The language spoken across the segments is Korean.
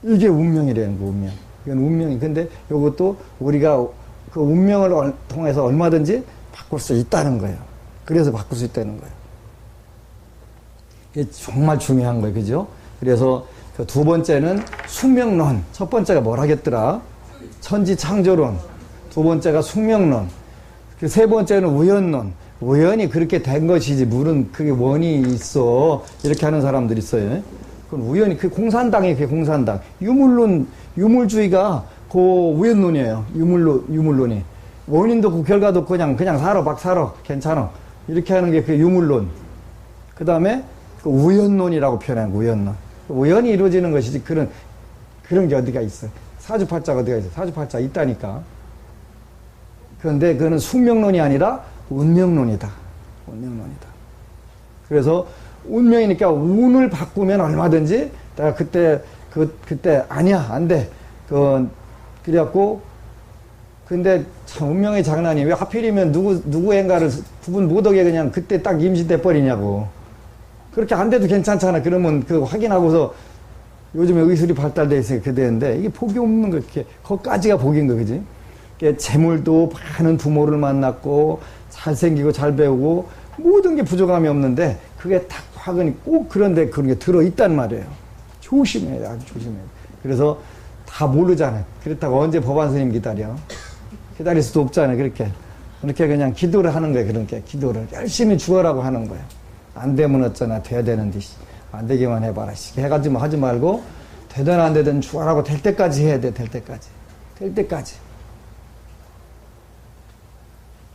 이게 운명이라는 거, 운명. 이건 운명이. 근데 이것도 우리가 그 운명을 통해서 얼마든지 바꿀 수 있다는 거예요. 그래서 바꿀 수 있다는 거예요. 이게 정말 중요한 거예요. 그죠? 그래서 그 두 번째는 숙명론. 첫 번째가 뭘 하겠더라? 천지창조론. 두 번째가 숙명론. 그 세 번째는 우연론. 우연히 그렇게 된 것이지, 물은 그게 원이 있어. 이렇게 하는 사람들이 있어요. 그건 우연히, 그게 공산당이에요, 그게 공산당. 유물론, 유물주의가 그 우연론이에요. 유물론이. 원인도 없고 결과도 없고 그냥 살아, 막 살아. 괜찮아. 이렇게 하는 게 그 유물론. 그 다음에 그 우연론이라고 표현하는 거, 우연론. 우연히 이루어지는 것이지, 그런 게 어디가 있어요. 사주팔자가 어디가 있어요. 사주팔자 있다니까. 그런데 그거는 숙명론이 아니라 운명론이다. 운명론이다. 그래서 운명이니까 운을 바꾸면 얼마든지 내가 그때 아니야, 안 돼. 그래갖고 근데 참 운명의 장난이 왜 하필이면 누구인가를 구분 못하게 그냥 그때 딱 임신돼 버리냐고. 그렇게 안 돼도 괜찮잖아. 그러면 그 확인하고서 요즘에 의술이 발달돼 있으니까 그렇게 되는데 이게 복이 없는 거, 이렇게 거기까지가 복인 거, 그지? 재물도 많은 부모를 만났고 잘생기고 잘 배우고 모든 게 부족함이 없는데 그게 딱 화근이 꼭 그런데 그런 게 들어있단 말이에요. 조심해야 돼. 아주 조심해야 돼. 그래서 다 모르잖아요. 그렇다고 언제 법안 스님 기다릴 수도 없잖아요. 그렇게 그냥 기도를 하는 거예요. 그렇게 기도를 열심히 죽어라고 하는 거예요. 안 되면 어쩌나, 돼야 되는데 안 되기만 해봐라. 해가지고 하지 말고 되든 안 되든 죽어라고 될 때까지 해야 돼. 될 때까지.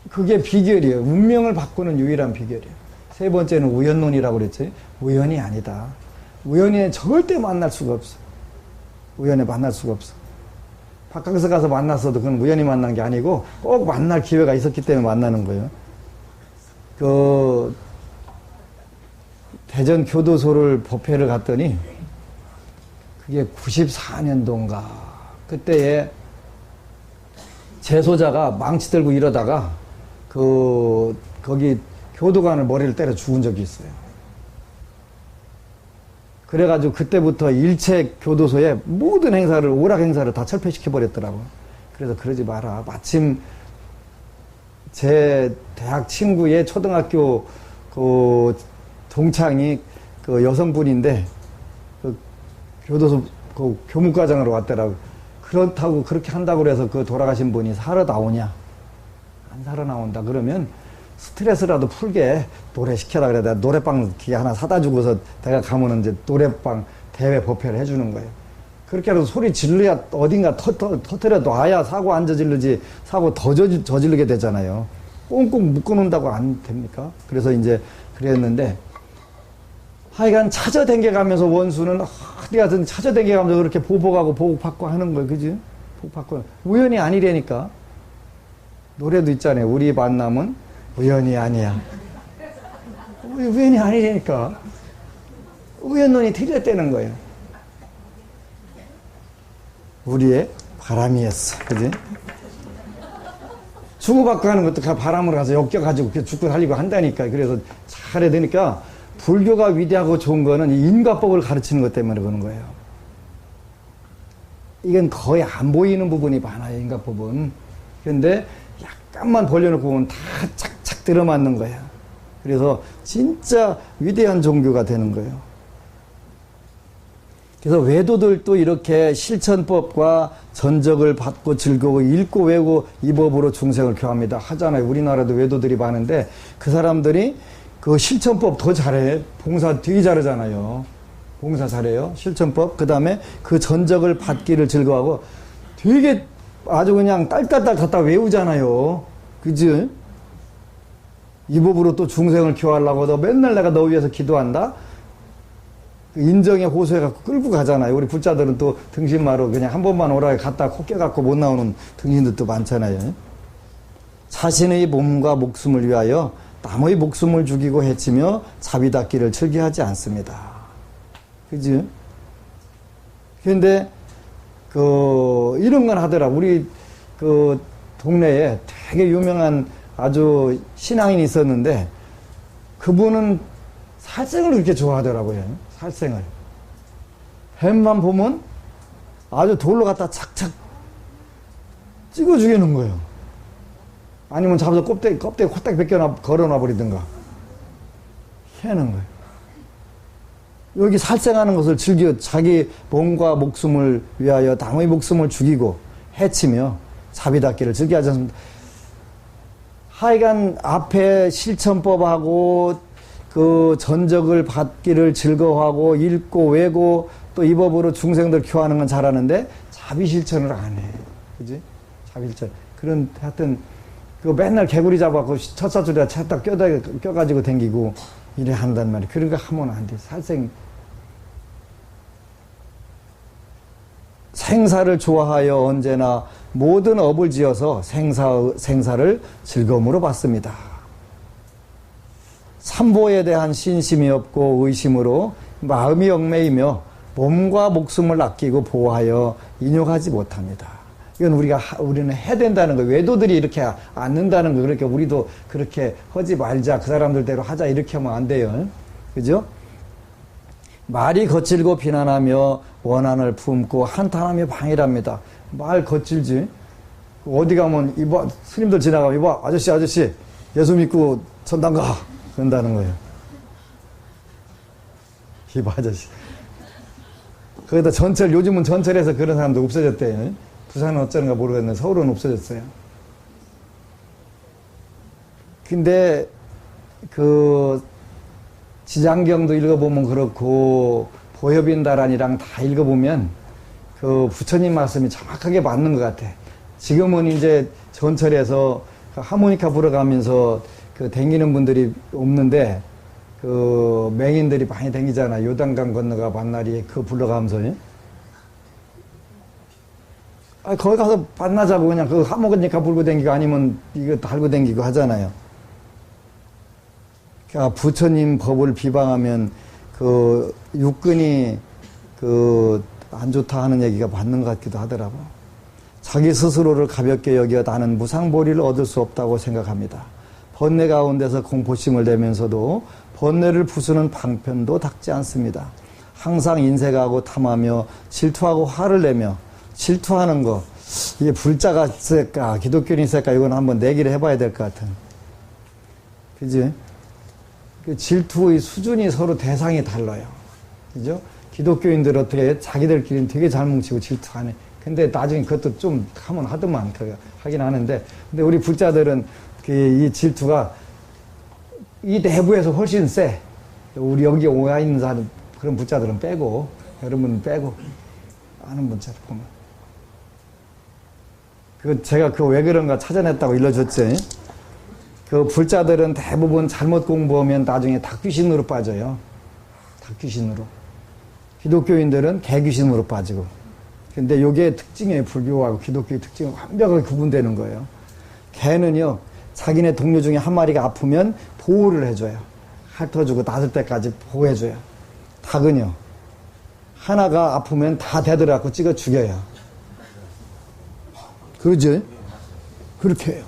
그게 비결이에요. 운명을 바꾸는 유일한 비결이에요. 세 번째는 우연론이라고 그랬죠. 우연이 아니다. 우연히 절대 만날 수가 없어. 우연히 만날 수가 없어. 바깥에서 가서 만났어도 그건 우연히 만난 게 아니고 꼭 만날 기회가 있었기 때문에 만나는 거예요. 대전 교도소를 법회를 갔더니 그게 94년도인가 그때에 재소자가 망치 들고 이러다가 거기 교도관을 머리를 때려 죽은 적이 있어요. 그래가지고 그때부터 일체 교도소의 모든 행사를, 오락 행사를 다 철폐시켜 버렸더라고. 그래서 그러지 마라. 마침 제 대학 친구의 초등학교 동창이 여성분인데 교도소 교무과장으로 왔더라고. 그렇다고 그렇게 한다고 그래서 돌아가신 분이 살아 나오냐? 안 살아 나온다. 그러면 스트레스라도 풀게 노래 시켜라 그래. 내가 노래방 기계 하나 사다 주고서 내가 가면은 이제 노래방 대회 법회를 해주는 거예요. 그렇게 해서 소리 질러야 어딘가 터뜨려 놔야 사고 안 저지르지, 사고 더 저지르게 되잖아요. 꽁꽁 묶어놓는다고 안 됩니까? 그래서 이제 그랬는데 하여간 찾아댕겨가면서 원수는 어디 가든 찾아댕겨가면서 그렇게 보복하고 보복받고 하는 거예요. 그지? 보복받고. 우연이 아니라니까. 노래도 있잖아요. 우리 만남은 우연이 아니야. 우연이 아니라니까. 우연론이 틀렸다는 거예요. 우리의 바람이었어. 그지? 주고받고 하는 것도 바람으로 가서 엮여가지고 죽고 살리고 한다니까. 그래서 잘해야 되니까 불교가 위대하고 좋은 거는 이 인과법을 가르치는 것 때문에 그러는 거예요. 이건 거의 안 보이는 부분이 많아요. 인과법은. 그런데 약간만 벌려놓고 보면 다 착착 들어맞는 거야. 그래서 진짜 위대한 종교가 되는 거예요. 그래서 외도들도 이렇게 실천법과 전적을 받고 즐거워 읽고 외우고 이 법으로 중생을 교합니다 하잖아요. 우리나라도 외도들이 많은데 그 사람들이 그 실천법 더 잘해. 봉사 되게 잘하잖아요. 봉사 잘해요. 실천법. 그 다음에 그 전적을 받기를 즐거워하고 되게 아주 그냥 딸딸딸 갖다 외우잖아요. 그지? 이 법으로 또 중생을 교하려고 너 맨날 내가 너 위해서 기도한다? 인정에 호소해갖고 끌고 가잖아요. 우리 불자들은 또 등신마로 그냥 한 번만 오라고 갔다 코 깨갖고 못 나오는 등신들도 많잖아요. 자신의 몸과 목숨을 위하여 남의 목숨을 죽이고 해치며 자비 닦기를 즐겨하지 않습니다. 그지? 그런데 이런 건 하더라. 우리 동네에 되게 유명한 아주 신앙인이 있었는데 그분은 살생을 그렇게 좋아하더라고요. 살생을. 뱀만 보면 아주 돌로 갖다 착착 찍어 죽이는 거예요. 아니면 잡아서 껍데기 코딱지 벗겨놔, 걸어놔 버리든가. 해는 거예요. 여기 살생하는 것을 즐겨 자기 몸과 목숨을 위하여 남의 목숨을 죽이고 해치며 자비닫기를 즐겨하지 않습니다. 하여간 앞에 실천법하고 그 전적을 받기를 즐거워하고 읽고 외고 또 이 법으로 중생들 교화하는 건 잘하는데 자비 실천을 안 해. 그지? 자비 실천. 그런 하여튼 그 맨날 개구리 잡아갖고 첫사줄이라 찾다 껴가지고 댕기고 이래 한단 말이야. 그런 거 하면 안 돼. 생사를 좋아하여 언제나 모든 업을 지어서 생사를 즐거움으로 받습니다. 삼보에 대한 신심이 없고 의심으로 마음이 얽매이며 몸과 목숨을 아끼고 보호하여 인욕하지 못합니다. 이건 우리는 해야 된다는 거예요. 외도들이 이렇게 않는다는 거예요. 그러니까 우리도 그렇게 하지 말자. 그 사람들대로 하자. 이렇게 하면 안 돼요. 그죠? 말이 거칠고 비난하며 원한을 품고 한탄하며 방해랍니다. 말 거칠지. 어디 가면 이봐 스님들 지나가면 이봐 아저씨 예수 믿고 전당 가 그런다는 거예요. 이봐 아저씨. 거기다 요즘은 전철에서 그런 사람도 없어졌대요. 부산은 어쩌는가 모르겠는데 서울은 없어졌어요. 근데 그 지장경도 읽어보면 그렇고 보협인다란이랑 다 읽어보면 그 부처님 말씀이 정확하게 맞는 것 같아. 지금은 이제 전철에서 그 하모니카 불어가면서 그 댕기는 분들이 없는데 그 맹인들이 많이 댕기잖아. 요단강 건너가 만날이 그 불러가면서. 거기 가서 만나자고 그냥 그 하모니카 불고 댕기고 아니면 이거 달고 댕기고 하잖아요. 그러니까 부처님 법을 비방하면 그 육근이 그 안 좋다 하는 얘기가 맞는 것 같기도 하더라고. 자기 스스로를 가볍게 여겨 나는 무상보리를 얻을 수 없다고 생각합니다. 번뇌 가운데서 공포심을 내면서도 번뇌를 부수는 방편도 닦지 않습니다. 항상 인색하고 탐하며 질투하고 화를 내며 질투하는 거 이게 불자가 있을까 기독교인이 있을까 이건 한번 내기를 해봐야 될 것 같은. 그지? 그 질투의 수준이 서로 대상이 달라요. 그죠? 기독교인들 어떻게 자기들끼리는 되게 잘 뭉치고 질투하네. 근데 나중에 그것도 좀 하면 하더만 하긴 하는데 근데 우리 불자들은 이 질투가 이 내부에서 훨씬 세. 우리 여기 오야 있는 사람 그런 불자들은 빼고 여러분은 빼고 아는 분처럼 보면 제가 왜 그런가 찾아냈다고 일러줬지. 그 불자들은 대부분 잘못 공부하면 나중에 닭귀신으로 빠져요. 닭귀신으로. 기독교인들은 개귀신으로 빠지고. 근데 요게 특징이에요. 불교하고 기독교의 특징은 완벽하게 구분되는 거예요. 개는요, 자기네 동료 중에 한 마리가 아프면 보호를 해줘요. 핥아주고 낫을 때까지 보호해줘요. 닭은요, 하나가 아프면 다 대들어갖고 찍어 죽여요. 그러지? 그렇게 해요.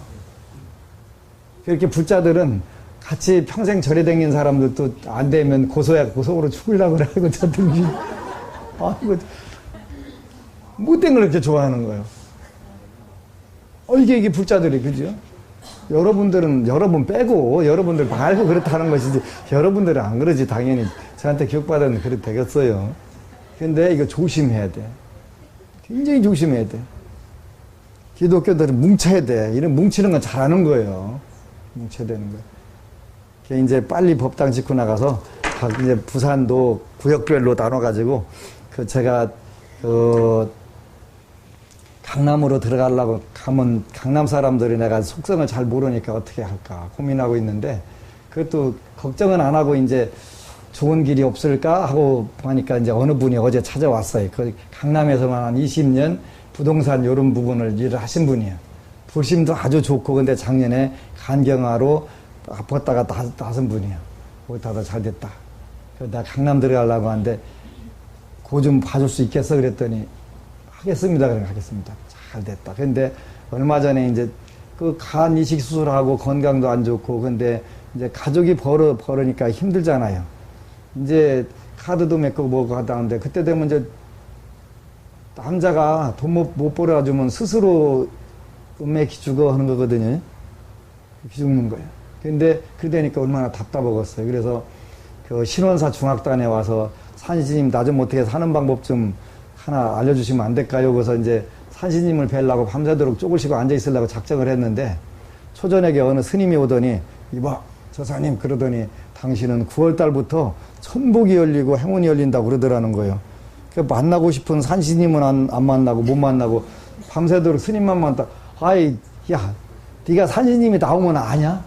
그렇게 불자들은 같이 평생 절에 댕긴 사람들도 안 되면 고소로 죽으려고 그래. 아이고, 저 등기. 아이고, 못된 걸 그렇게 좋아하는 거예요. 이게 불자들이, 그죠? 여러분 빼고, 여러분들 말고 그렇다는 것이지, 여러분들은 안 그러지, 당연히. 저한테 교육받았는데 그래도 되겠어요. 근데 이거 조심해야 돼. 굉장히 조심해야 돼. 기독교들은 뭉쳐야 돼. 이런 뭉치는 건 잘하는 거예요. 뭉쳐야 되는 거예요. 이제 빨리 법당 짓고 나가서, 이제 부산도 구역별로 나눠가지고, 제가, 강남으로 들어가려고 가면 강남 사람들이 내가 속성을 잘 모르니까 어떻게 할까 고민하고 있는데 그것도 걱정은 안 하고 이제 좋은 길이 없을까 하고 하니까 이제 어느 분이 어제 찾아왔어요. 그 강남에서만 한 20년 부동산 이런 부분을 일을 하신 분이에요. 불심도 아주 좋고 근데 작년에 간경화로 아팠다가 나선 분이에요. 거기다가 잘 됐다. 나 강남 들어가려고 하는데 그거 좀 봐줄 수 있겠어 그랬더니 하겠습니다. 그럼 하겠습니다. 잘 됐다. 근데 얼마 전에 이제 그 간 이식 수술하고 건강도 안 좋고 근데 이제 가족이 벌으니까 힘들잖아요. 이제 카드도 맺고 뭐고 하다는데 그때 되면 이제 남자가 돈 못 벌어주면 스스로 음에 기죽어 하는 거거든요. 기죽는 거예요. 근데 그러니까 얼마나 답답하겠어요. 그래서 그 신원사 중학단에 와서 산신님 나 좀 어떻게 사는 방법 좀 하나 알려주시면 안 될까요? 그래서 이제 산신님을 뵈려고 밤새도록 쪼글 쉬고 앉아있으려고 작정을 했는데 초저녁에 어느 스님이 오더니 이봐 저사님 그러더니 당신은 9월달부터 천복이 열리고 행운이 열린다고 그러더라는 거예요. 만나고 싶은 산신님은 안 만나고 못 만나고 밤새도록 스님만 만났다. 아이 야 네가 산신님이 나오면 아냐?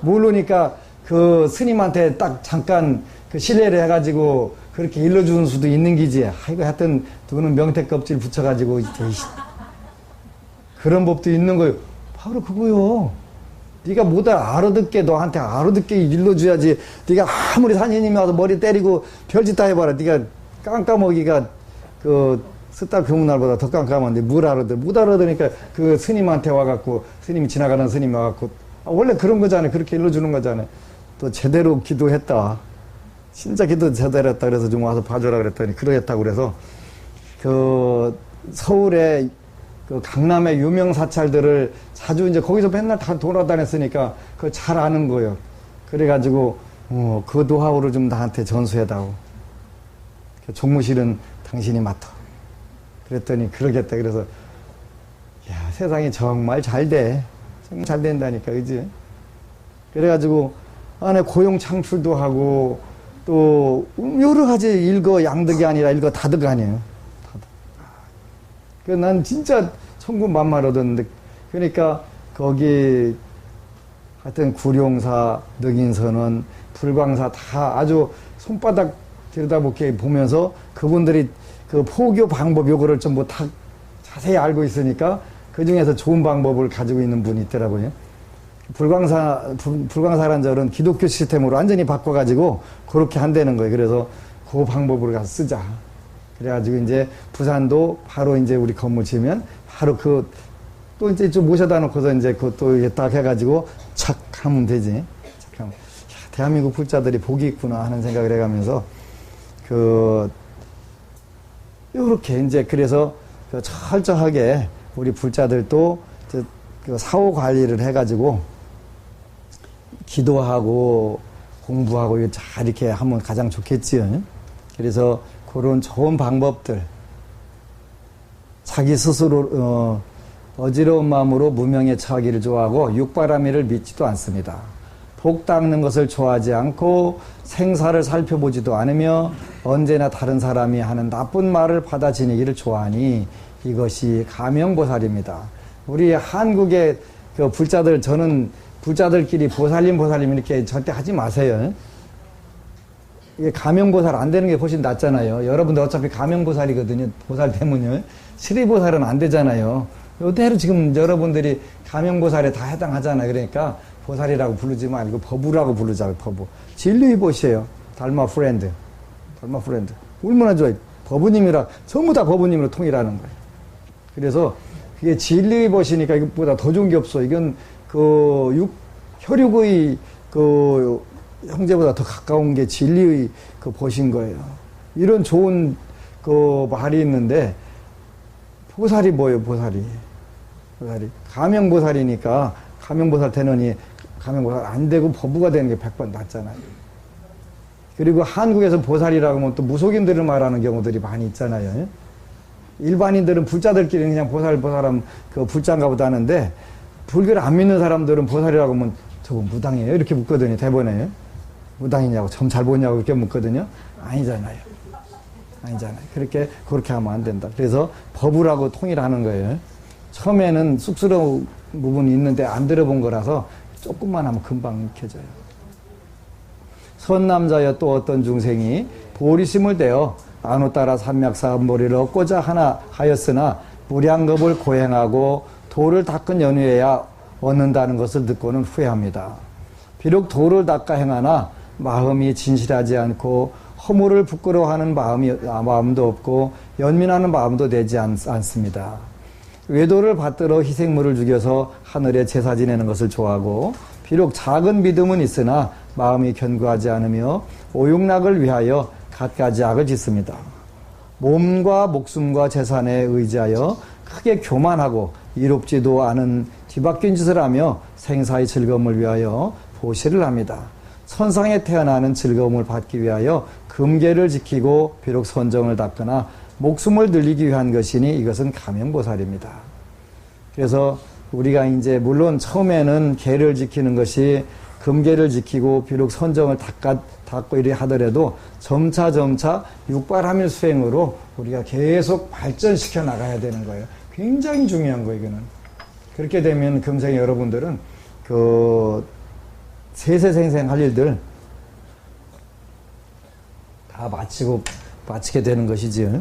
모르니까 그 스님한테 딱 잠깐 그 신뢰를 해가지고 그렇게 일러주는 수도 있는 기지. 아이고 하여튼 누구는 명태 껍질 붙여가지고 그런 법도 있는 거예요. 바로 그거요. 네가 못 알아듣게 너한테 알아듣게 일러줘야지. 네가 아무리 산신님이 와서 머리 때리고 별짓 다 해봐라. 네가 깜깜하기가 그 스타 교문날보다 더 깜깜한데 뭘 알아듣? 못 알아듣으니까 그 스님한테 와갖고 스님이 지나가는 스님이 와갖고 원래 그런 거잖아요. 그렇게 일러주는 거잖아요. 또 제대로 기도했다. 진짜 기도 제대로 했다. 그래서 좀 와서 봐줘라 그랬더니 그러겠다고 그래서 그 서울에 그 강남의 유명 사찰들을 자주 이제 거기서 맨날 다 돌아다녔으니까 그거 잘 아는 거예요. 그래가지고 그 노하우를 좀 나한테 전수해다오. 종무실은 당신이 맡아. 그랬더니 그러겠다. 그래서 야 세상이 정말 잘 돼. 정말 잘 된다니까 그지? 그래가지고 안에 고용 창출도 하고 또 여러 가지 일거양득이 아니라 일거다득 아니에요. 다득. 난 진짜 천군만마를 얻었는데 그러니까 거기 하여튼 구룡사, 늑인선원, 불광사 다 아주 손바닥 들여다보게 보면서 그분들이 그 포교 방법 요거를 전부 다 자세히 알고 있으니까 그 중에서 좋은 방법을 가지고 있는 분이 있더라고요. 불광사란 절은 기독교 시스템으로 완전히 바꿔가지고 그렇게 한다는 거예요. 그래서 그 방법으로 가서 쓰자. 그래가지고 이제 부산도 바로 이제 우리 건물 지으면 바로 또 이제 좀 모셔다 놓고서 이제 그것도 딱 해가지고 착 하면 되지. 착 하면. 야, 대한민국 불자들이 복이 있구나 하는 생각을 해가면서 요렇게 이제 그래서 철저하게 우리 불자들도 그 사후 관리를 해가지고 기도하고 공부하고 잘 이렇게 하면 가장 좋겠지요. 그래서 그런 좋은 방법들 자기 스스로 어지러운 마음으로 무명에 처하기를 좋아하고 육바라밀을 믿지도 않습니다. 복 닦는 것을 좋아하지 않고 생사를 살펴보지도 않으며 언제나 다른 사람이 하는 나쁜 말을 받아 지니기를 좋아하니 이것이 가명보살입니다. 우리 한국의 그 불자들 저는 불자들끼리 보살님 이렇게 절대 하지 마세요. 이게 가명보살 안 되는 게 훨씬 낫잖아요. 여러분들 어차피 가명보살이거든요. 보살 되면요. 시리보살은 안 되잖아요. 이대로 지금 여러분들이 가명보살에 다 해당하잖아요. 그러니까 보살이라고 부르지 말고 법우라고 부르자고 법우. 진리의 보시에요. 달마 프렌드. 얼마나 좋아요. 법우님이라 전부 다 법우님으로 통일하는 거예요. 그래서 그게 진리의 보시니까 이것보다 더 좋은 게 없어. 이건 혈육의 형제보다 더 가까운 게 진리의 보신 거예요. 이런 좋은 말이 있는데 보살이 뭐예요? 보살이 가명보살이니까 가명보살 되느니 가명보살 안 되고 법우가 되는 게 100번 낫잖아요. 그리고 한국에서 보살이라고 하면 또 무속인들을 말하는 경우들이 많이 있잖아요. 일반인들은 불자들끼리 그냥 보살하면 불자인가 보다 하는데 불교를 안 믿는 사람들은 보살이라고 하면 저거 무당이에요? 이렇게 묻거든요. 대본에. 무당이냐고 점 잘 보냐고 이렇게 묻거든요. 아니잖아요. 그렇게 하면 안 된다. 그래서 법우라고 통일하는 거예요. 처음에는 쑥스러운 부분이 있는데 안 들어본 거라서 조금만 하면 금방 익혀져요. 선남자여 또 어떤 중생이 보리심을 대어 안호 따라 삼맥사음보리를 얻고자 하나 하였으나 무량겁을 고행하고 도를 닦은 연후에야 얻는다는 것을 듣고는 후회합니다. 비록 도를 닦아 행하나 마음이 진실하지 않고 허물을 부끄러워하는 마음도 없고 연민하는 마음도 되지 않습니다. 외도를 받들어 희생물을 죽여서 하늘에 제사 지내는 것을 좋아하고 비록 작은 믿음은 있으나 마음이 견고하지 않으며 오욕락을 위하여 갖가지 악을 짓습니다. 몸과 목숨과 재산에 의지하여 크게 교만하고 이롭지도 않은 뒤바뀐 짓을 하며 생사의 즐거움을 위하여 보시를 합니다. 천상에 태어나는 즐거움을 받기 위하여 금계를 지키고 비록 선정을 닦거나 목숨을 늘리기 위한 것이니 이것은 가면보살입니다. 그래서 우리가 이제 물론 처음에는 계를 지키는 것이 금계를 지키고 비록 선정을 닦고 이래 하더라도 점차 육바라밀 수행으로 우리가 계속 발전시켜 나가야 되는 거예요. 굉장히 중요한 거예요, 이거는. 그렇게 되면 금생 여러분들은 그 세세생생 할 일들 다 마치게 되는 것이지.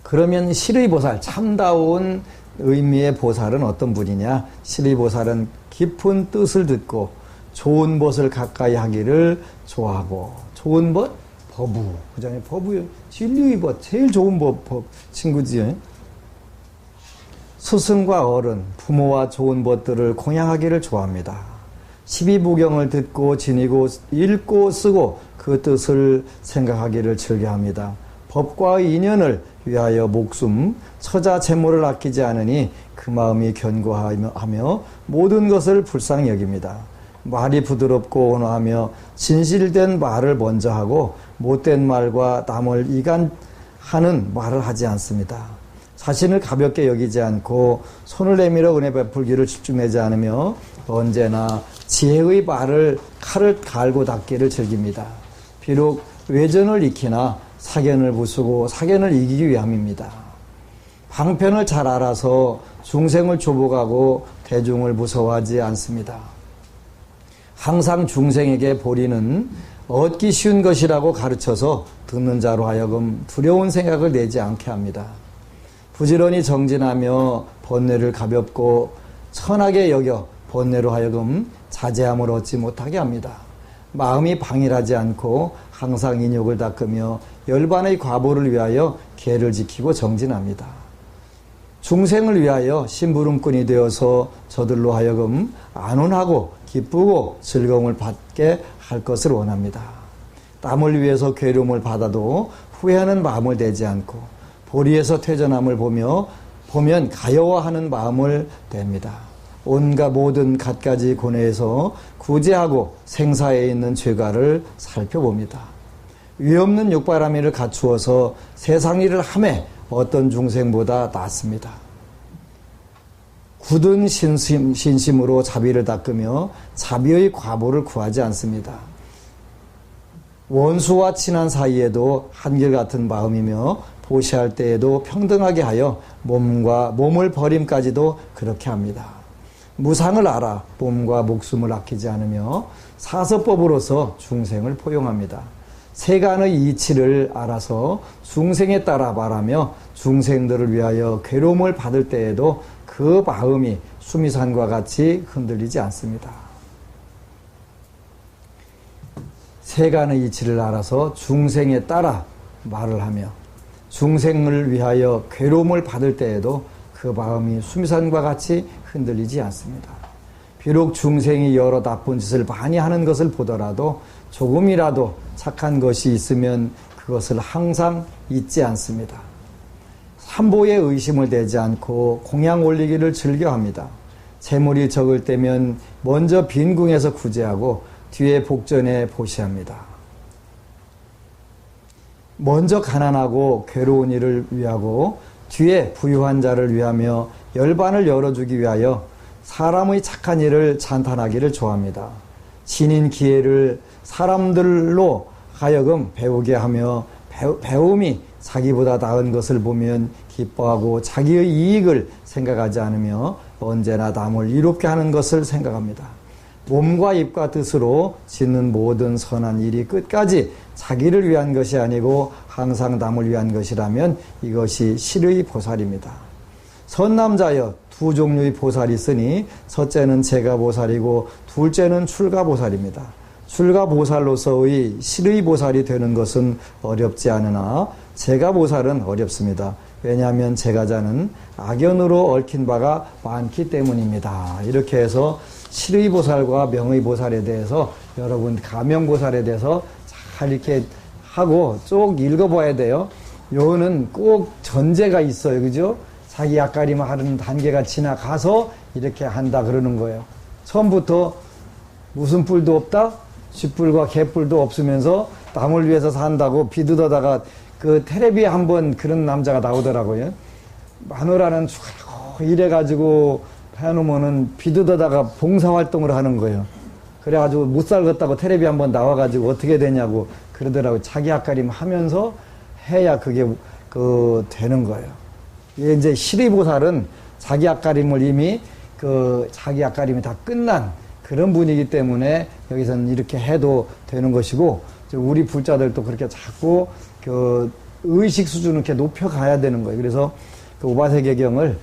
그러면 실의보살, 참다운 의미의 보살은 어떤 분이냐? 실의보살은 깊은 뜻을 듣고 좋은 것을 가까이 하기를 좋아하고, 좋은 법? 법우. 그잖아요. 법우, 진리의 법, 제일 좋은 법 친구지. 스승과 어른, 부모와 좋은 법들을 공양하기를 좋아합니다. 12부경을 듣고 지니고 읽고 쓰고 그 뜻을 생각하기를 즐겨합니다. 법과의 인연을 위하여 목숨, 처자 재물을 아끼지 않으니 그 마음이 견고하며 모든 것을 불쌍히 여깁니다. 말이 부드럽고 온화하며 진실된 말을 먼저 하고 못된 말과 남을 이간하는 말을 하지 않습니다. 자신을 가볍게 여기지 않고 손을 내밀어 은혜 베풀기를 집중하지 않으며 언제나 지혜의 칼을 갈고 닦기를 즐깁니다. 비록 외전을 익히나 사견을 부수고 사견을 이기기 위함입니다. 방편을 잘 알아서 중생을 조복하고 대중을 무서워하지 않습니다. 항상 중생에게 보리는 얻기 쉬운 것이라고 가르쳐서 듣는 자로 하여금 두려운 생각을 내지 않게 합니다. 부지런히 정진하며 번뇌를 가볍고 천하게 여겨 번뇌로 하여금 자제함을 얻지 못하게 합니다. 마음이 방일하지 않고 항상 인욕을 닦으며 열반의 과보를 위하여 계를 지키고 정진합니다. 중생을 위하여 심부름꾼이 되어서 저들로 하여금 안온하고 기쁘고 즐거움을 받게 할 것을 원합니다. 남을 위해서 괴로움을 받아도 후회하는 마음을 내지 않고 보리에서 퇴전함을 보면 가여워하는 마음을 냅니다. 온갖 모든 갖가지 고뇌에서 구제하고 생사에 있는 죄가를 살펴봅니다. 위없는 육바라밀을 갖추어서 세상 일을 함에 어떤 중생보다 낫습니다. 굳은 신심으로 자비를 닦으며 자비의 과보를 구하지 않습니다. 원수와 친한 사이에도 한결같은 마음이며 보시할 때에도 평등하게 하여 몸을 버림까지도 그렇게 합니다. 무상을 알아 몸과 목숨을 아끼지 않으며 사서법으로서 중생을 포용합니다. 세간의 이치를 알아서 중생에 따라 말하며 중생들을 위하여 괴로움을 받을 때에도 그 마음이 수미산과 같이 흔들리지 않습니다. 세간의 이치를 알아서 중생에 따라 말을 하며 중생을 위하여 괴로움을 받을 때에도 그 마음이 수미산과 같이 흔들리지 않습니다. 비록 중생이 여러 나쁜 짓을 많이 하는 것을 보더라도 조금이라도 착한 것이 있으면 그것을 항상 잊지 않습니다. 삼보에 의심을 대지 않고 공양 올리기를 즐겨합니다. 재물이 적을 때면 먼저 빈궁에서 구제하고 뒤에 복전에 보시합니다. 먼저 가난하고 괴로운 이를 위하고 뒤에 부유한 자를 위하며 열반을 열어주기 위하여 사람의 착한 일을 찬탄하기를 좋아합니다. 지닌 기회를 사람들로 하여금 배우게 하며 배움이 자기보다 나은 것을 보면 기뻐하고 자기의 이익을 생각하지 않으며 언제나 남을 이롭게 하는 것을 생각합니다. 몸과 입과 뜻으로 짓는 모든 선한 일이 끝까지 자기를 위한 것이 아니고 항상 남을 위한 것이라면 이것이 실의 보살입니다. 선남자여 두 종류의 보살이 있으니 첫째는 제가보살이고 둘째는 출가보살입니다. 출가보살로서의 실의 보살이 되는 것은 어렵지 않으나 제가보살은 어렵습니다. 왜냐하면 제가자는 악연으로 얽힌 바가 많기 때문입니다. 이렇게 해서 실의 보살과 명의 보살에 대해서 여러분 가명보살에 대해서 잘 이렇게 하고 쭉 읽어봐야 돼요. 요거는 꼭 전제가 있어요. 그죠? 자기 앞가림 하는 단계가 지나가서 이렇게 한다 그러는 거예요. 처음부터 무슨 뿔도 없다? 쥐뿔과 개뿔도 없으면서 남을 위해서 산다고 비두다가 그 텔레비에 한번 그런 남자가 나오더라고요. 마누라는 죽어라고 이래가지고 해놓으면은 비두다가 봉사활동을 하는 거예요. 그래가지고 못 살겠다고 텔레비 한번 나와가지고 어떻게 되냐고 그러더라고요. 자기 앞가림 하면서 해야 그게 되는 거예요. 이제 시리보살은 자기 앞가림을 이미 자기 앞가림이 다 끝난 그런 분이기 때문에 여기서는 이렇게 해도 되는 것이고, 우리 불자들도 그렇게 자꾸 의식 수준을 이렇게 높여가야 되는 거예요. 그래서 오바세계경을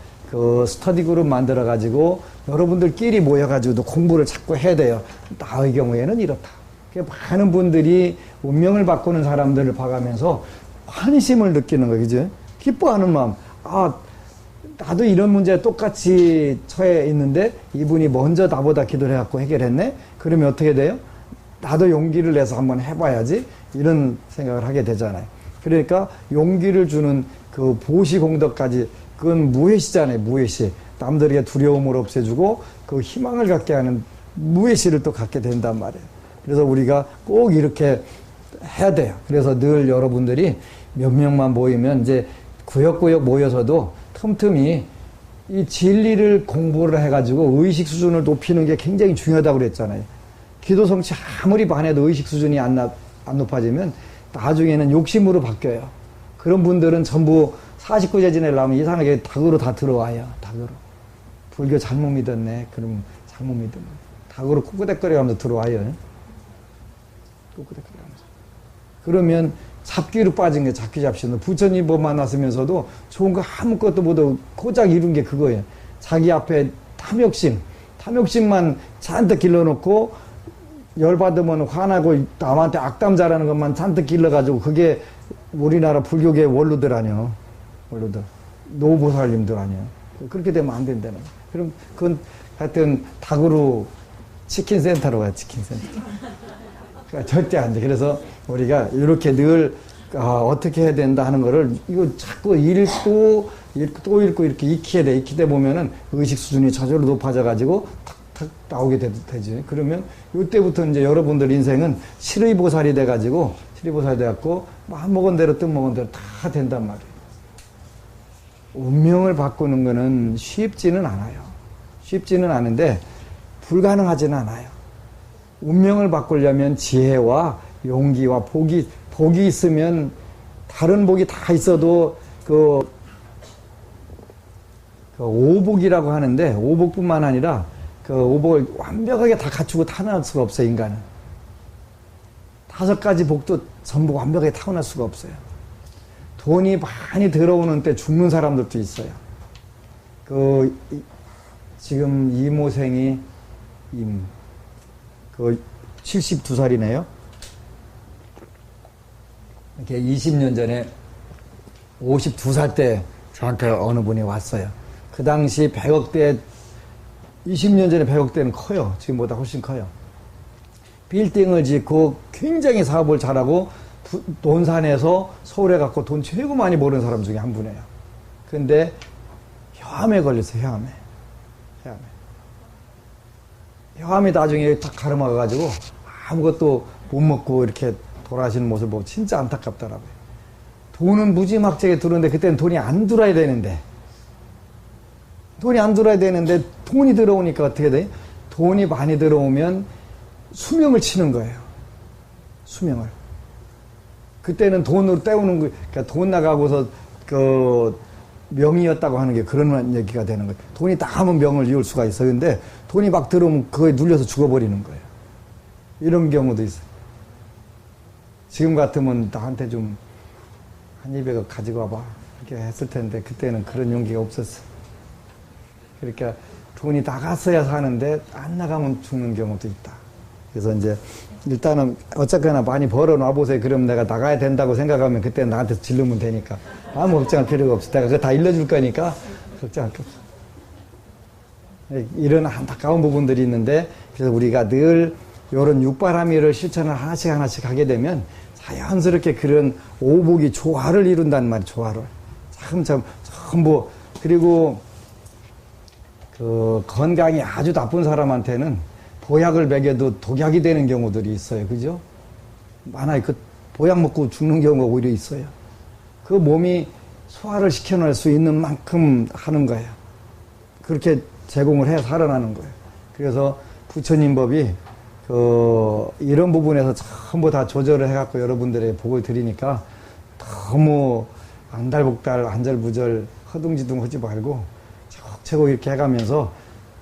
스터디 그룹 만들어가지고 여러분들끼리 모여가지고도 공부를 자꾸 해야 돼요. 나의 경우에는 이렇다. 많은 분들이 운명을 바꾸는 사람들을 봐가면서 환심을 느끼는 거예요. 그죠? 기뻐하는 마음. 나도 이런 문제에 똑같이 처해 있는데 이분이 먼저 나보다 기도를 해갖고 해결했네? 그러면 어떻게 돼요? 나도 용기를 내서 한번 해봐야지. 이런 생각을 하게 되잖아요. 그러니까 용기를 주는 그 보시공덕까지 그건 무해시잖아요. 무해시. 남들에게 두려움을 없애주고 그 희망을 갖게 하는 무해시를 또 갖게 된단 말이에요. 그래서 우리가 꼭 이렇게 해야 돼요. 그래서 늘 여러분들이 몇 명만 모이면 이제 구역구역 모여서도 틈틈이 이 진리를 공부를 해가지고 의식 수준을 높이는 게 굉장히 중요하다고 그랬잖아요. 기도 성취 아무리 반해도 의식 수준이 안 높아지면 나중에는 욕심으로 바뀌어요. 그런 분들은 전부 49제 지내려면 이상하게 닭으로 다 들어와요. 닭으로. 불교 잘못 믿었네. 그럼 잘못 믿으면 닭으로 꾸꾸대거리면서 들어와요. 꾸꾸대거리면서. 그러면 잡기로 빠진 게 잡기 잡시는 부처님 법 만났으면서도 좋은 거 아무것도 못하고 고작 이룬 게 그거예요. 자기 앞에 탐욕심만 잔뜩 길러놓고 열받으면 화나고 남한테 악담 잘하는 것만 잔뜩 길러가지고 그게 우리나라 불교계의 원루들 아니요. 원루들. 노보살님들 아니요. 그렇게 되면 안 된다는 거예요. 그럼 그건 하여튼 닭으로 치킨센터로 가요. 치킨센터. 그러니까 절대 안 돼. 그래서 우리가 이렇게 늘 어떻게 해야 된다 하는 거를 이거 자꾸 읽고 또 읽고 이렇게 익혀야 돼. 익히다 보면은 의식 수준이 저절로 높아져가지고 탁탁 나오게 되지. 그러면 이때부터 이제 여러분들 인생은 시리보살이 돼가지고 마음 먹은 대로 뜻 먹은 대로 다 된단 말이에요. 운명을 바꾸는 거는 쉽지는 않아요. 쉽지는 않은데 불가능하지는 않아요. 운명을 바꾸려면 지혜와 용기와 복이 있으면 다른 복이 다 있어도 그 오복이라고 하는데 오복뿐만 아니라 그 오복을 완벽하게 다 갖추고 타고날 수가 없어요. 인간은 5가지 복도 전부 완벽하게 타고날 수가 없어요. 돈이 많이 들어오는 때 죽는 사람들도 있어요. 지금 이모생이 72살이네요. 이렇게 20년 전에 52살 때 저한테 어느 분이 왔어요. 그 당시 100억대, 20년 전에 100억대는 커요. 지금보다 훨씬 커요. 빌딩을 짓고 굉장히 사업을 잘하고 논산에서 서울에 갖고 돈 최고 많이 버는 사람 중에 한 분이에요. 근데 혈암에 걸렸어요. 혈암이 나중에 딱 가름아가지고 아무것도 못 먹고 이렇게 돌아가시는 모습을 보고 진짜 안타깝더라고요. 돈은 무지막지하게 들어오는데 그때는 돈이 안 들어야 되는데 돈이 들어오니까 어떻게 돼? 돈이 많이 들어오면 수명을 치는 거예요. 수명을. 그때는 돈으로 때우는 거, 그러니까 돈 나가고서 명이었다고 하는 게 그런 얘기가 되는 거예요. 돈이 나가면 명을 이을 수가 있어요. 근데 돈이 막 들어오면 그거에 눌려서 죽어버리는 거예요. 이런 경우도 있어요. 지금 같으면 나한테 좀 한 200억 가지고 와봐. 이렇게 했을 텐데 그때는 그런 용기가 없었어. 그러니까 돈이 나갔어야 사는데 안 나가면 죽는 경우도 있다. 그래서 이제 일단은 어쨌거나 많이 벌어놔 보세요. 그럼 내가 나가야 된다고 생각하면 그때는 나한테 질르면 되니까 아무 걱정할 필요가 없어. 내가 그거 다 일러줄 거니까 걱정할 게 없어. 이런 안타까운 부분들이 있는데 그래서 우리가 늘 이런 육바라밀을 실천을 하나씩 하게 되면 자연스럽게 그런 오복이 조화를 이룬단 말이에요. 조화를. 참 전부. 그리고 그 건강이 아주 나쁜 사람한테는 보약을 먹여도 독약이 되는 경우들이 있어요. 그죠? 많아요. 그 보약 먹고 죽는 경우가 오히려 있어요. 그 몸이 소화를 시켜낼 수 있는 만큼 하는 거예요. 그렇게 제공을 해 살아나는 거예요. 그래서 부처님 법이 이런 부분에서 전부 다 조절을 해갖고 여러분들에게 복을 드리니까 너무 안달복달, 안절부절, 허둥지둥 하지 말고 차곡차곡 이렇게 해가면서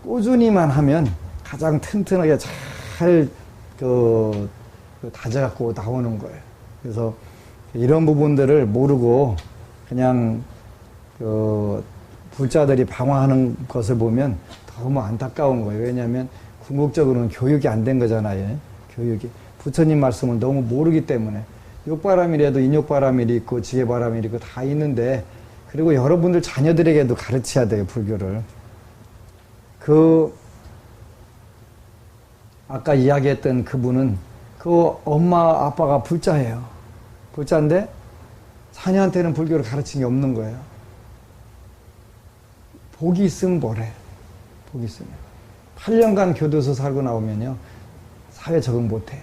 꾸준히만 하면 가장 튼튼하게 잘 다져갖고 나오는 거예요. 그래서 이런 부분들을 모르고 그냥 불자들이 방황하는 것을 보면 너무 안타까운 거예요. 왜냐하면 궁극적으로는 교육이 안 된 거잖아요. 교육이. 부처님 말씀을 너무 모르기 때문에. 욕바람이라도 인욕바람이 있고 지게바람이 있고 다 있는데, 그리고 여러분들 자녀들에게도 가르쳐야 돼요. 불교를. 아까 이야기했던 그분은 엄마 아빠가 불자예요. 불자인데 자녀한테는 불교를 가르친 게 없는 거예요. 복이 있으면 뭐래. 복이 있으면 8년간 교도소 살고 나오면요 사회 적응 못해요.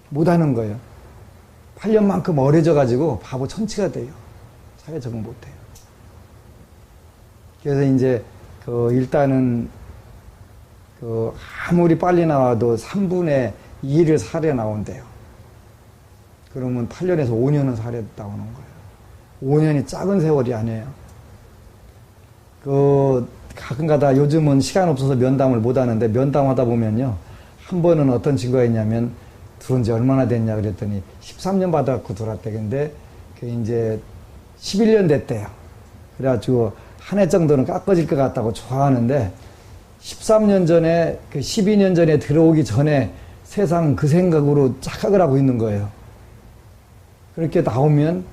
못하는 거예요. 8년만큼 어려져 가지고 바보 천치가 돼요. 사회 적응 못해요. 그래서 이제 일단은 아무리 빨리 나와도 3분의 2를 살해 나온대요. 그러면 8년에서 5년은 살해 나오는 거예요. 5년이 작은 세월이 아니에요. 가끔가다 요즘은 시간 없어서 면담을 못 하는데, 면담하다 보면요 한 번은 어떤 친구가 있냐면 들어온 지 얼마나 됐냐 그랬더니 13년 받아갖고 들어왔대. 근데 이제 11년 됐대요. 그래가지고 한 해 정도는 깎아질 것 같다고 좋아하는데, 13년 전에 12년 전에 들어오기 전에 세상 그 생각으로 착각을 하고 있는 거예요. 그렇게 나오면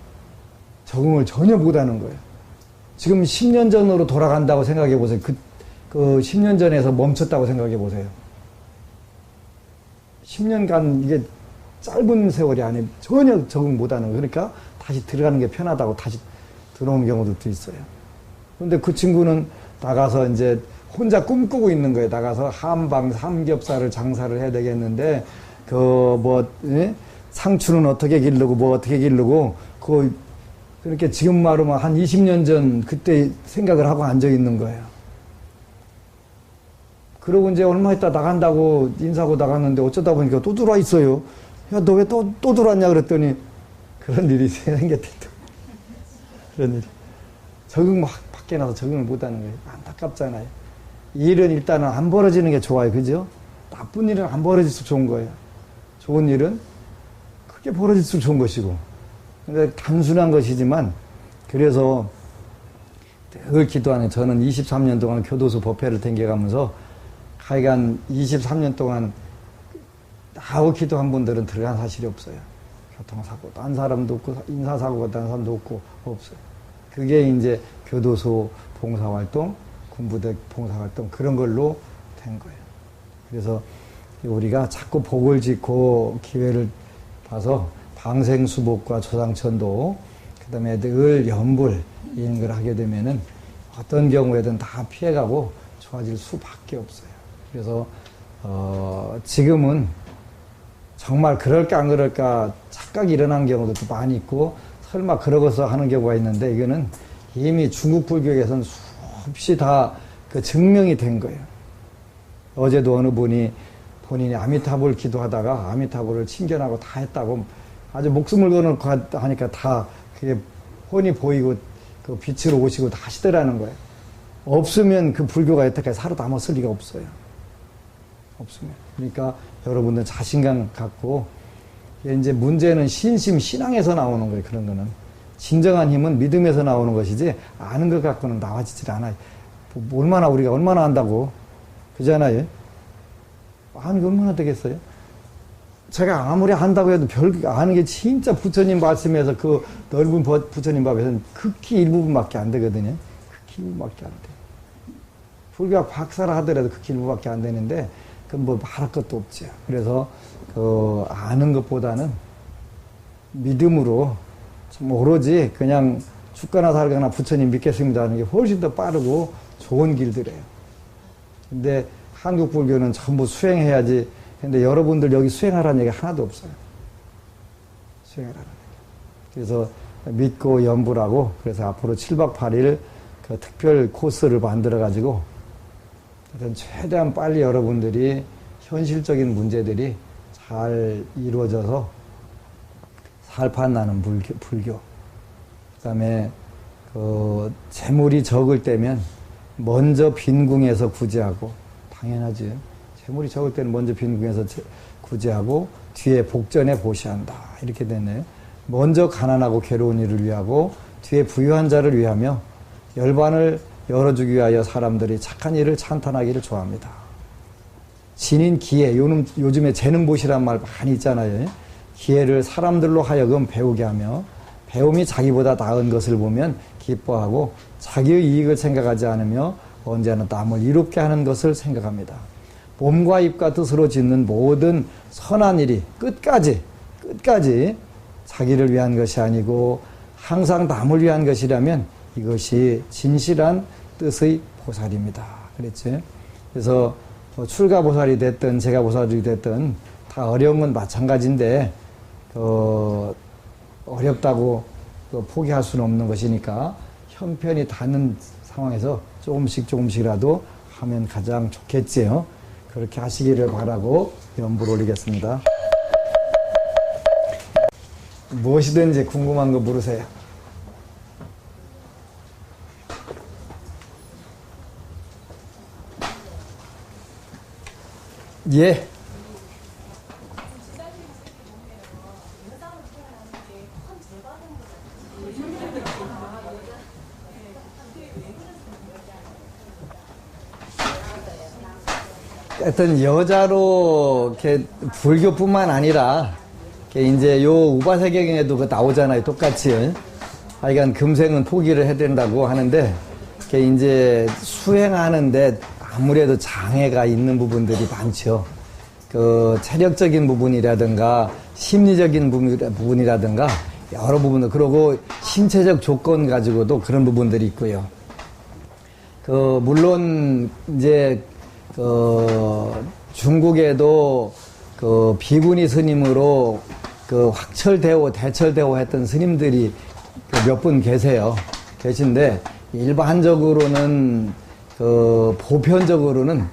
적응을 전혀 못하는 거예요. 지금 10년 전으로 돌아간다고 생각해 보세요. 그 10년 전에서 멈췄다고 생각해 보세요. 10년간 이게 짧은 세월이 아니에요. 전혀 적응 못하는 거예요. 그러니까 다시 들어가는 게 편하다고 다시 들어오는 경우도 있어요. 그런데 그 친구는 나가서 이제 혼자 꿈꾸고 있는 거예요. 나가서 한방 삼겹살을 장사를 해야 되겠는데, 상추는 어떻게 기르고 어떻게 기르고, 그렇게 지금 말하면 한 20년 전 그때 생각을 하고 앉아 있는 거예요. 그러고 이제 얼마 있다 나간다고 인사하고 나갔는데 어쩌다 보니까 또 들어와 있어요. 야, 너 왜 또 들어왔냐 그랬더니 그런 일이 생겼대. 그런 일이. 적응 밖에 나서 적응을 못하는 거예요. 안타깝잖아요. 일은 일단은 안 벌어지는 게 좋아요. 그죠? 나쁜 일은 안 벌어질수록 좋은 거예요. 좋은 일은 크게 벌어질수록 좋은 것이고. 근데 단순한 것이지만, 그래서 늘 기도하는, 저는 23년 동안 교도소 법회를 댕겨가면서 하여간 23년 동안 나하고 기도한 분들은 들어간 사실이 없어요. 교통사고도 한 사람도 없고, 인사사고가 한 사람도 없어요. 그게 이제 교도소 봉사활동, 군부대 봉사활동, 그런 걸로 된 거예요. 그래서 우리가 자꾸 복을 짓고 기회를 봐서 방생수복과 조상천도, 그 다음에 늘 염불, 이런 걸 하게 되면은 어떤 경우에든 다 피해가고 좋아질 수밖에 없어요. 그래서, 지금은 정말 그럴까 안 그럴까 착각이 일어난 경우도 많이 있고, 설마 그러고서 하는 경우가 있는데, 이거는 이미 중국 불교에서는 수없이 다 증명이 된 거예요. 어제도 어느 분이 본인이 아미타불 기도하다가 아미타불을 친견하고 다 했다고, 아주 목숨을 걸어놓고 하니까 다 그게 훤히 보이고 그 빛으로 오시고 다 하시더라는 거예요. 없으면 그 불교가 여태까지 살아남았을 리가 없어요. 없으면. 그러니까 여러분들 자신감 갖고, 이제 문제는 신앙에서 나오는 거예요. 그런 거는. 진정한 힘은 믿음에서 나오는 것이지 아는 것 갖고는 나와지질 않아요. 우리가 얼마나 안다고. 그잖아요. 아는 게 얼마나 되겠어요? 제가 아무리 안다고 해도 아는 게 진짜 부처님 말씀에서 그 넓은 부처님 법에서는 극히 일부분밖에 안 되거든요. 극히 일부분밖에 안 돼요. 불교가 박사라 하더라도 극히 일부밖에 안 되는데, 그건 뭐 말할 것도 없죠. 그래서 아는 것보다는 믿음으로 좀 오로지 그냥 죽거나 살거나 부처님 믿겠습니다 하는 게 훨씬 더 빠르고 좋은 길들이에요. 근데 한국 불교는 전부 수행해야지. 근데 여러분들 여기 수행하라는 얘기 하나도 없어요. 수행하라는 얘기. 그래서 믿고 연부라고, 그래서 앞으로 7박 8일 그 특별 코스를 만들어가지고 최대한 빨리 여러분들이 현실적인 문제들이 잘 이루어져서 살판나는 불교. 그 다음에 재물이 적을 때면 먼저 빈궁에서 구제하고, 당연하지. 재물이 적을 때는 먼저 빈궁에서 구제하고 뒤에 복전에 보시한다. 이렇게 되네. 먼저 가난하고 괴로운 이를 위하고 뒤에 부유한 자를 위하며 열반을 열어주기 위하여 사람들이 착한 일을 찬탄하기를 좋아합니다. 진인 기회, 요즘에 재능보시란 말 많이 있잖아요. 기회를 사람들로 하여금 배우게 하며 배움이 자기보다 나은 것을 보면 기뻐하고 자기의 이익을 생각하지 않으며 언제나 남을 이롭게 하는 것을 생각합니다. 몸과 입과 뜻으로 짓는 모든 선한 일이 끝까지 자기를 위한 것이 아니고 항상 남을 위한 것이라면 이것이 진실한 뜻의 보살입니다. 그랬지? 그래서 출가보살이 됐든 제가보살이 됐든 다 어려운 건 마찬가지인데 어렵다고 포기할 수는 없는 것이니까 형편이 닿는 상황에서 조금씩이라도 하면 가장 좋겠지요. 그렇게 하시기를 바라고 연부를 올리겠습니다. 무엇이든지 궁금한 거 물으세요. 예. 하여튼 여자로 이렇게 불교뿐만 아니라 이제 요 우바세경에도 그 나오잖아요. 똑같이. 하여간 금생은 포기를 해야 된다고 하는데 이제 수행하는데 아무래도 장애가 있는 부분들이 많죠. 그 체력적인 부분이라든가 심리적인 부분이라든가 여러 부분들, 그리고 신체적 조건 가지고도 그런 부분들이 있고요. 물론 이제 중국에도 비구니 스님으로 확철대오, 대철대오 했던 스님들이 몇 분 계신데, 일반적으로는, 보편적으로는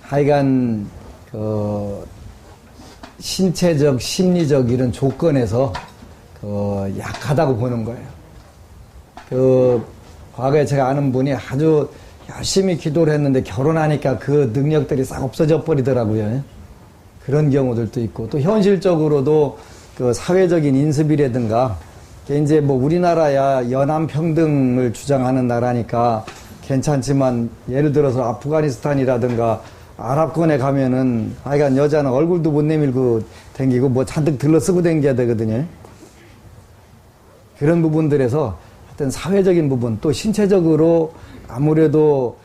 하여간, 신체적, 심리적 이런 조건에서, 약하다고 보는 거예요. 과거에 제가 아는 분이 아주 열심히 기도를 했는데 결혼하니까 그 능력들이 싹 없어져 버리더라고요. 그런 경우들도 있고, 또 현실적으로도 사회적인 인습이라든가, 이제 우리나라야 연함평등을 주장하는 나라니까 괜찮지만, 예를 들어서 아프가니스탄이라든가 아랍권에 가면은 하여간 여자는 얼굴도 못 내밀고 댕기고 잔뜩 들러쓰고 댕겨야 되거든요. 그런 부분들에서 하여튼 사회적인 부분, 또 신체적으로 아무래도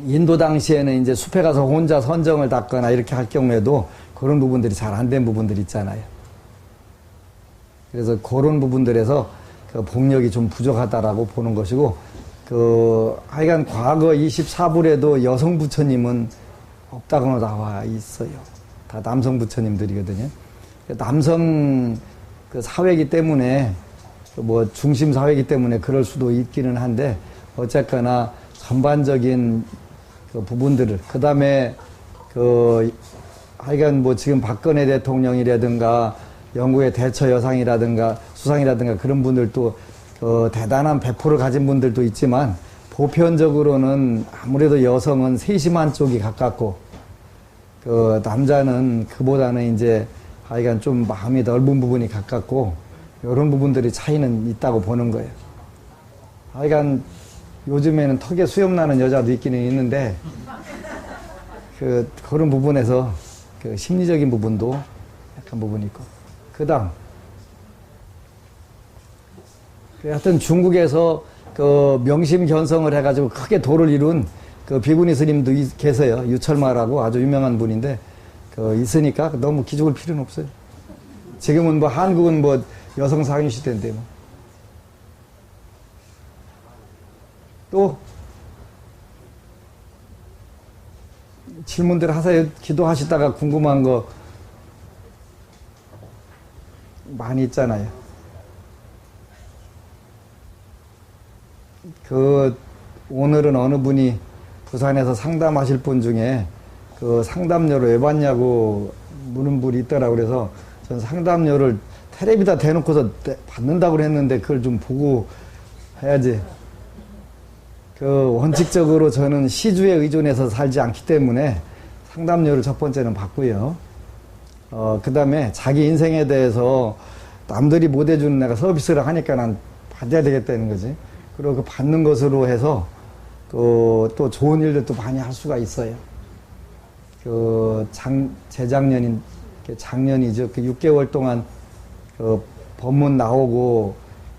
인도 당시에는 이제 숲에 가서 혼자 선정을 닦거나 이렇게 할 경우에도 그런 부분들이 잘 안 된 부분들이 있잖아요. 그래서 그런 부분들에서 복력이 좀 부족하다라고 보는 것이고, 하여간 과거 24불에도 여성 부처님은 없다고 나와 있어요. 다 남성 부처님들이거든요. 남성 사회이기 때문에, 중심 사회이기 때문에 그럴 수도 있기는 한데, 어쨌거나 전반적인 부분들을, 그 다음에 하여간 지금 박근혜 대통령이라든가 영국의 대처 여상이라든가 수상이라든가 그런 분들도 대단한 배포를 가진 분들도 있지만, 보편적으로는 아무래도 여성은 세심한 쪽이 가깝고, 남자는 그보다는 이제 하여간 좀 마음이 넓은 부분이 가깝고, 이런 부분들이 차이는 있다고 보는 거예요. 하여간 요즘에는 턱에 수염 나는 여자도 있기는 있는데, 그런 부분에서 심리적인 부분도 약간 부분이 있고. 그 다음. 하여튼 중국에서 명심견성을 해가지고 크게 도를 이룬 비구니 스님도 계세요. 유철마라고 아주 유명한 분인데, 있으니까 너무 기죽을 필요는 없어요. 지금은 뭐 한국은 뭐 여성 상위 시대인데 뭐. 또 질문들 하세요. 기도하시다가 궁금한 거 많이 있잖아요. 오늘은 어느 분이 부산에서 상담하실 분 중에 그 상담료를 왜 받냐고 물은 분이 있더라고. 그래서 전 상담료를 텔레비다 대놓고서 받는다고 했는데 그걸 좀 보고 해야지. 원칙적으로 저는 시주에 의존해서 살지 않기 때문에 상담료를 첫 번째는 받고요. 그 다음에 자기 인생에 대해서 남들이 못 해주는 내가 서비스를 하니까 난 받아야 되겠다는 거지. 그리고 그 받는 것으로 해서 또 좋은 일들도 많이 할 수가 있어요. 작년이죠. 6개월 동안 법문 나오고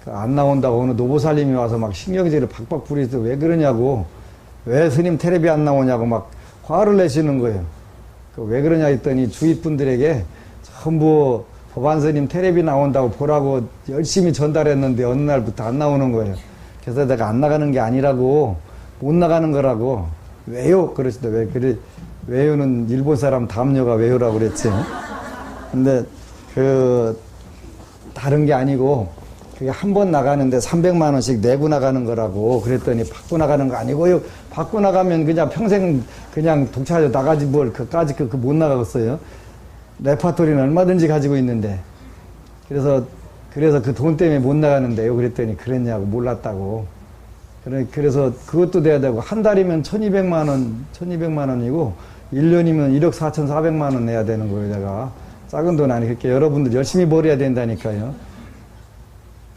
안 나온다고 어느 노보살님이 와서 막 신경질을 박박 부리서 왜 그러냐고, 왜 스님 텔레비 안 나오냐고 막 화를 내시는 거예요. 왜 그러냐 했더니 주위 분들에게 전부 법안스님 텔레비 나온다고 보라고 열심히 전달했는데 어느 날부터 안 나오는 거예요. 그래서 내가 안 나가는 게 아니라고, 못 나가는 거라고. 왜요? 그러시다. 왜 그래? 왜요는 일본 사람 담요가 왜요라고 그랬지. 근데 다른 게 아니고 그게 한 번 나가는데 300만 원씩 내고 나가는 거라고 그랬더니, 받고 나가는 거 아니고요. 받고 나가면 그냥 평생 그냥 독차져 나가지 뭘 그까지 못 나가겠어요. 레파토리는 얼마든지 가지고 있는데. 그래서 그 돈 때문에 못 나가는데요. 그랬더니 그랬냐고, 몰랐다고. 그래서 그것도 돼야 되고, 한 달이면 1200만 원이고 1년이면 1억 4,400만 원 내야 되는 거예요. 내가 작은 돈 아니. 그렇게 여러분들 열심히 벌어야 된다니까요.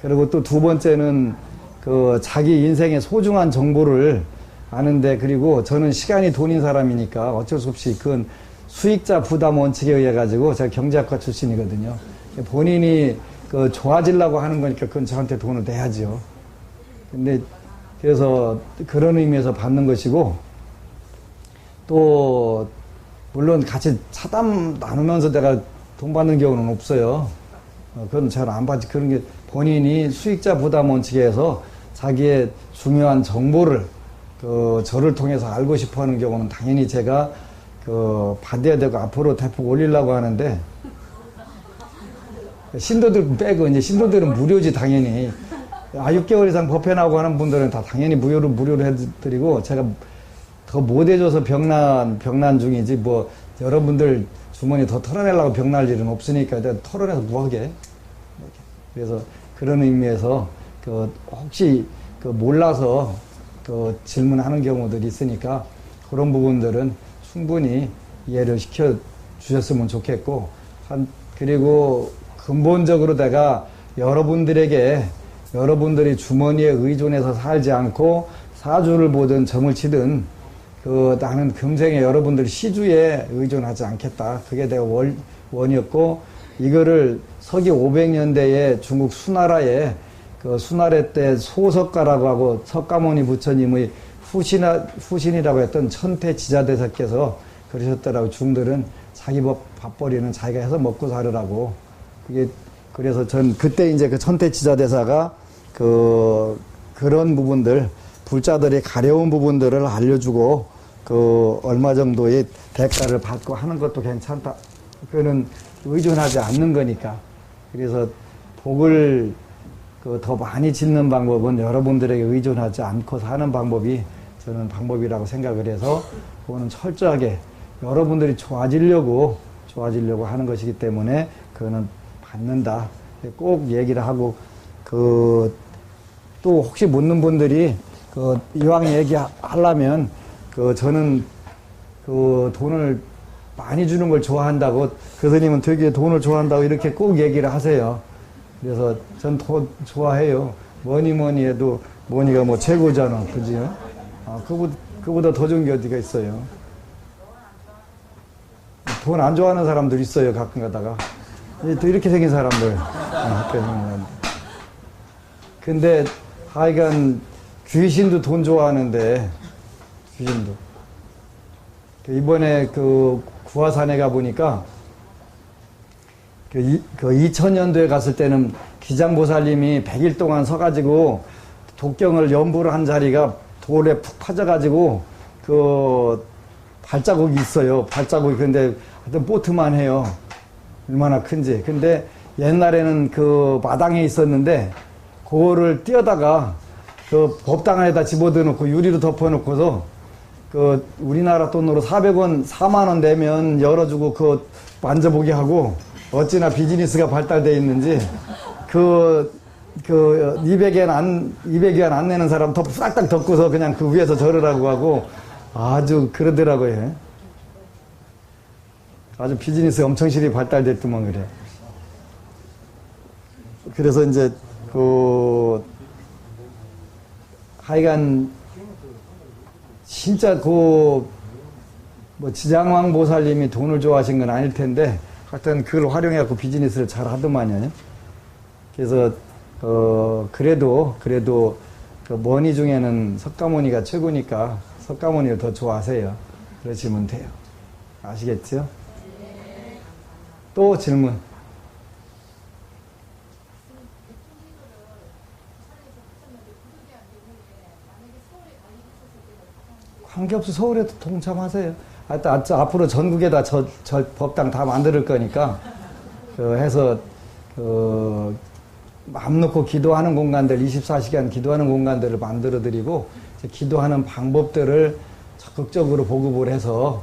그리고 또 두 번째는 자기 인생의 소중한 정보를 아는데, 그리고 저는 시간이 돈인 사람이니까 어쩔 수 없이 그건 수익자 부담 원칙에 의해 가지고, 제가 경제학과 출신이거든요. 본인이 좋아지려고 하는 거니까 그건 저한테 돈을 내야죠. 근데 그래서 그런 의미에서 받는 것이고, 또 물론 같이 차담 나누면서 내가 돈 받는 경우는 없어요. 그건 잘 안 받지. 그런 게 본인이 수익자 부담 원칙에 서 자기의 중요한 정보를 저를 통해서 알고 싶어 하는 경우는 당연히 제가 받아야 되고 앞으로 대폭 올리려고 하는데, 신도들 빼고 이제 신도들은 무료지 당연히. 6개월 이상 법회 나오고 하는 분들은 다 당연히 무료로 해드리고, 제가 더 못 해줘서 병난 중이지, 뭐 여러분들 주머니 더 털어내려고 병날 일은 없으니까 내가 털어내서 뭐하게. 그래서 그런 의미에서 혹시 몰라서 질문하는 경우들이 있으니까 그런 부분들은 충분히 이해를 시켜 주셨으면 좋겠고, 그리고 근본적으로 내가 여러분들에게, 여러분들이 주머니에 의존해서 살지 않고 사주를 보든 점을 치든 나는 금생에 여러분들 시주에 의존하지 않겠다. 그게 내가 원이었고, 이거를 서기 500년대에 중국 수나라에 수나라 때 소석가라고 하고 석가모니 부처님의 후신이라고 했던 천태지자대사께서 그러셨더라고. 중들은 자기 밥벌이는 자기가 해서 먹고 살으라고. 그래서 전 그때 이제 그 천태지자대사가 그런 부분들, 불자들이 가려운 부분들을 알려주고 얼마 정도의 대가를 받고 하는 것도 괜찮다. 그거는 의존하지 않는 거니까. 그래서 복을 더 많이 짓는 방법은 여러분들에게 의존하지 않고 사는 방법이 저는 방법이라고 생각을 해서, 그거는 철저하게 여러분들이 좋아지려고 하는 것이기 때문에 그거는 받는다. 꼭 얘기를 하고, 또 혹시 묻는 분들이 이왕 얘기하려면 저는 돈을 많이 주는 걸 좋아한다고, 교수님은 되게 돈을 좋아한다고 이렇게 꼭 얘기를 하세요. 그래서 전 돈 좋아해요. 뭐니 해도 뭐니가 뭐 최고잖아. 그지요? 그보다 더 좋은 게 어디가 있어요. 돈 안 좋아하는 사람들 있어요. 가끔 가다가. 또 이렇게 생긴 사람들. 근데 하여간 귀신도 돈 좋아하는데, 귀신도. 이번에 구화산에 가보니까 그 2000년도에 갔을 때는 기장보살님이 100일 동안 서가지고 독경을 연부를 한 자리가 돌에 푹 파져가지고 그 발자국이 있어요. 발자국이. 근데 하여튼 보트만 해요. 얼마나 큰지. 근데 옛날에는 그 마당에 있었는데 그거를 띄어다가 그 법당 안에다 집어넣고 유리로 덮어놓고서 그 우리나라 돈으로 400원, 4만 원 내면 열어주고 그 만져보게 하고 어찌나 비즈니스가 발달되어 있는지 그 200엔 안 내는 사람 싹딱 덮고서 그냥 그 위에서 절으라고 하고 아주 그러더라고요. 아주 비즈니스 엄청 실이 발달됐더만 그래. 그래서 이제 하여간 진짜 뭐 지장왕 보살님이 돈을 좋아하신 건 아닐 텐데 하여튼 그걸 활용해갖고 비즈니스를 잘 하더만요. 그래서 그래도 그 머니 중에는 석가모니가 최고니까 석가모니를 더 좋아하세요. 그러시면 돼요. 아시겠죠? 또 질문. 관계없이 서울에도 동참하세요. 하여튼 앞으로 전국에다 저 법당 다 만들 거니까 해서 마음 놓고 기도하는 공간들, 24시간 기도하는 공간들을 만들어 드리고 기도하는 방법들을 적극적으로 보급을 해서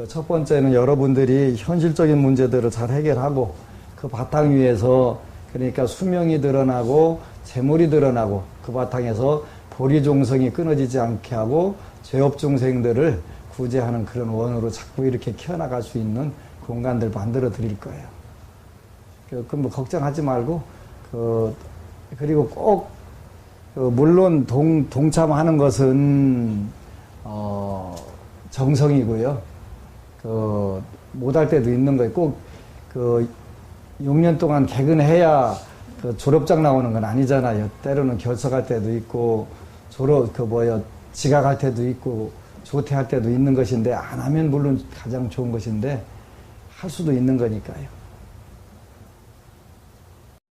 첫 번째는 여러분들이 현실적인 문제들을 잘 해결하고 그 바탕 위에서 그러니까 수명이 드러나고 재물이 드러나고 그 바탕에서 보리종성이 끊어지지 않게 하고 죄업중생들을 구제하는 그런 원으로 자꾸 이렇게 키워나갈 수 있는 공간들 만들어 드릴 거예요. 뭐 걱정하지 말고 그리고 꼭 물론 동참하는 것은 정성이고요. 못할 때도 있는 거예요. 꼭 6년 동안 개근해야 졸업장 나오는 건 아니잖아요. 때로는 결석할 때도 있고 지각할 때도 있고 조퇴할 때도 있는 것인데 안 하면 물론 가장 좋은 것인데 할 수도 있는 거니까요.